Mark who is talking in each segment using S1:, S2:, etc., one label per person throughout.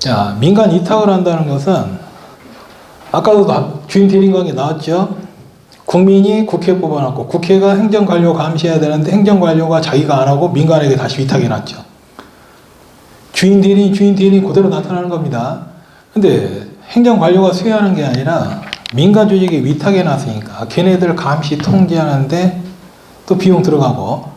S1: 자, 민간 위탁을 한다는 것은 아까도 주인 대리인 관계 나왔죠. 국민이 국회 뽑아놨고 국회가 행정관료 감시해야 되는데 행정관료가 자기가 안 하고 민간에게 다시 위탁해놨죠. 주인 대리인 그대로 나타나는 겁니다. 근데 행정관료가 수행하는 게 아니라 민간 조직에 위탁해놨으니까 걔네들 감시 통제하는데 또 비용 들어가고,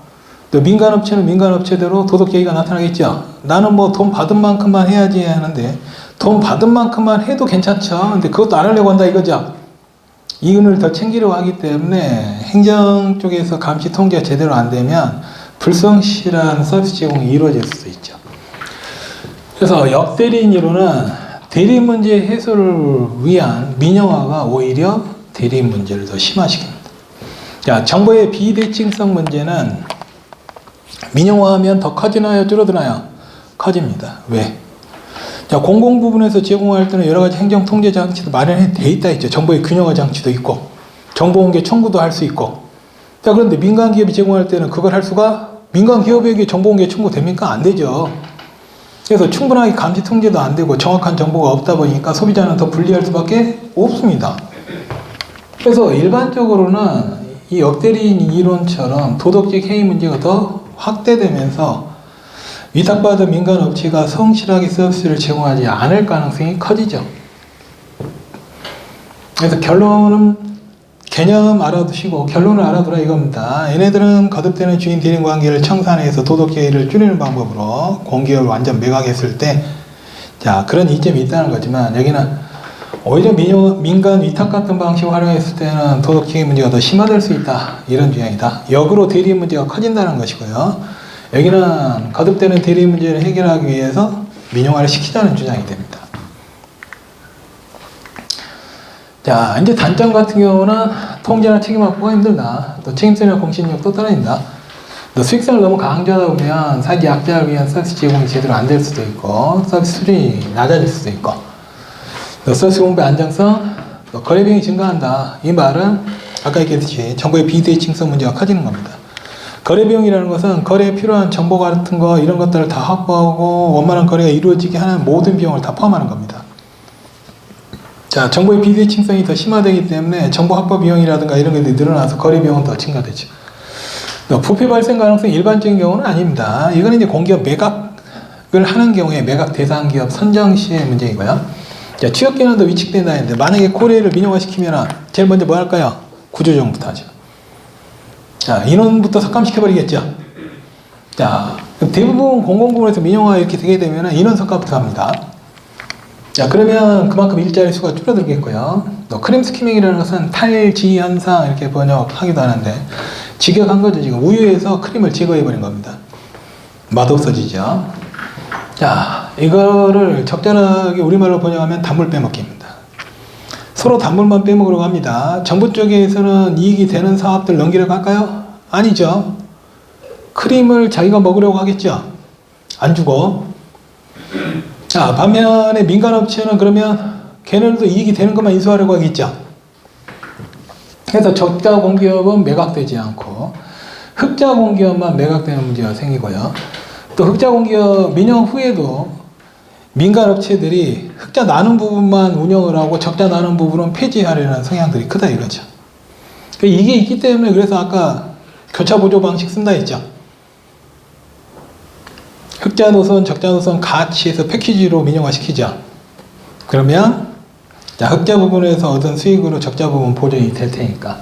S1: 또 민간업체는 민간업체대로 도덕제의가 나타나겠죠. 나는 뭐 돈 받은 만큼만 해야지 하는데 돈 받은 만큼만 해도 괜찮죠. 근데 그것도 안 하려고 한다 이거죠. 이윤을 더 챙기려고 하기 때문에 행정 쪽에서 감시 통제가 제대로 안 되면 불성실한 서비스 제공이 이루어질 수도 있죠. 그래서 역대리인으로는 대리인 문제 해소를 위한 민영화가 오히려 대리인 문제를 더 심화시킵니다. 자, 정보의 비대칭성 문제는 민영화하면 더 커지나요, 줄어드나요? 커집니다. 왜? 자, 공공 부분에서 제공할 때는 여러 가지 행정 통제 장치도 마련해 돼 있다 있죠. 정보의 균형화 장치도 있고, 정보 공개 청구도 할 수 있고. 자, 그런데 민간 기업이 제공할 때는 그걸 할 수가, 민간 기업에게 정보 공개 청구 됩니까? 안 되죠. 그래서 충분하게 감시 통제도 안 되고 정확한 정보가 없다 보니까 소비자는 더 불리할 수밖에 없습니다. 그래서 일반적으로는 이 역대리인 이론처럼 도덕적 해이 문제가 더 확대되면서 위탁받은 민간 업체가 성실하게 서비스를 제공하지 않을 가능성이 커지죠. 그래서 결론은 개념 알아두시고 결론을 알아두라 이겁니다. 얘네들은 거듭되는 주인 대리인 관계를 청산해서 도덕제의를 줄이는 방법으로 공기업을 완전 매각했을 때, 자, 그런 이점이 있다는 거지만 여기는 오히려 민간 위탁 같은 방식을 활용했을 때는 도덕적인 문제가 더 심화될 수 있다, 이런 주장이다. 역으로 대리인 문제가 커진다는 것이고요. 여기는 거듭되는 대리인 문제를 해결하기 위해서 민영화를 시키자는 주장이 됩니다. 자, 이제 단점 같은 경우는 통제나 책임 확보가 힘들다. 또 책임성이나 공신력도 떨어진다. 또 수익성을 너무 강조하다 보면 사기 약자를 위한 서비스 제공이 제대로 안 될 수도 있고 서비스 수준이 낮아질 수도 있고, 또 서비스 공급의 안정성, 또 거래 비용이 증가한다. 이 말은 아까 얘기했듯이 정보의 비대칭성 문제가 커지는 겁니다. 거래 비용이라는 것은 거래에 필요한 정보 같은 거 이런 것들을 다 확보하고 원만한 거래가 이루어지게 하는 모든 비용을 다 포함하는 겁니다. 자, 정보의 비대칭성이 더 심화되기 때문에 정보 확보 비용이라든가 이런 것들이 늘어나서 거래 비용은 더 증가되죠. 부패 발생 가능성이 일반적인 경우는 아닙니다. 이건 이제 공기업 매각을 하는 경우에 매각 대상 기업 선정 시의 문제이고요. 자, 취업 기능도 위축된다 했는데 만약에 코레일을 민영화시키면 제일 먼저 뭐 할까요? 구조조정부터 하죠. 자, 인원부터 삭감시켜버리겠죠. 자, 대부분 공공부문에서 민영화 이렇게 되게 되면 인원 삭감부터 합니다. 자, 그러면 그만큼 일자리 수가 줄어들겠고요. 또 크림 스키밍이라는 것은 탈지 현상 이렇게 번역하기도 하는데 직역한 거죠. 지금 우유에서 크림을 제거해버린 겁니다. 맛없어지죠. 자, 이거를 적절하게 우리말로 번역하면 단물 빼먹기입니다. 서로 단물만 빼먹으려고 합니다. 정부 쪽에서는 이익이 되는 사업들 넘기려고 할까요? 아니죠. 크림을 자기가 먹으려고 하겠죠. 안 주고. 자, 반면에 민간업체는 그러면 걔네들도 이익이 되는 것만 인수하려고 하겠죠. 그래서 적자 공기업은 매각되지 않고 흑자 공기업만 매각되는 문제가 생기고요. 또 흑자 공기업 민영 후에도 민간업체들이 흑자 나는 부분만 운영을 하고 적자 나는 부분은 폐지하려는 성향들이 크다 이거죠. 이게 있기 때문에 그래서 아까 교차보조 방식 쓴다 했죠. 흑자 노선, 적자 노선 같이 해서 패키지로 민영화 시키죠. 그러면 자, 흑자 부분에서 얻은 수익으로 적자 부분 보전이 될 테니까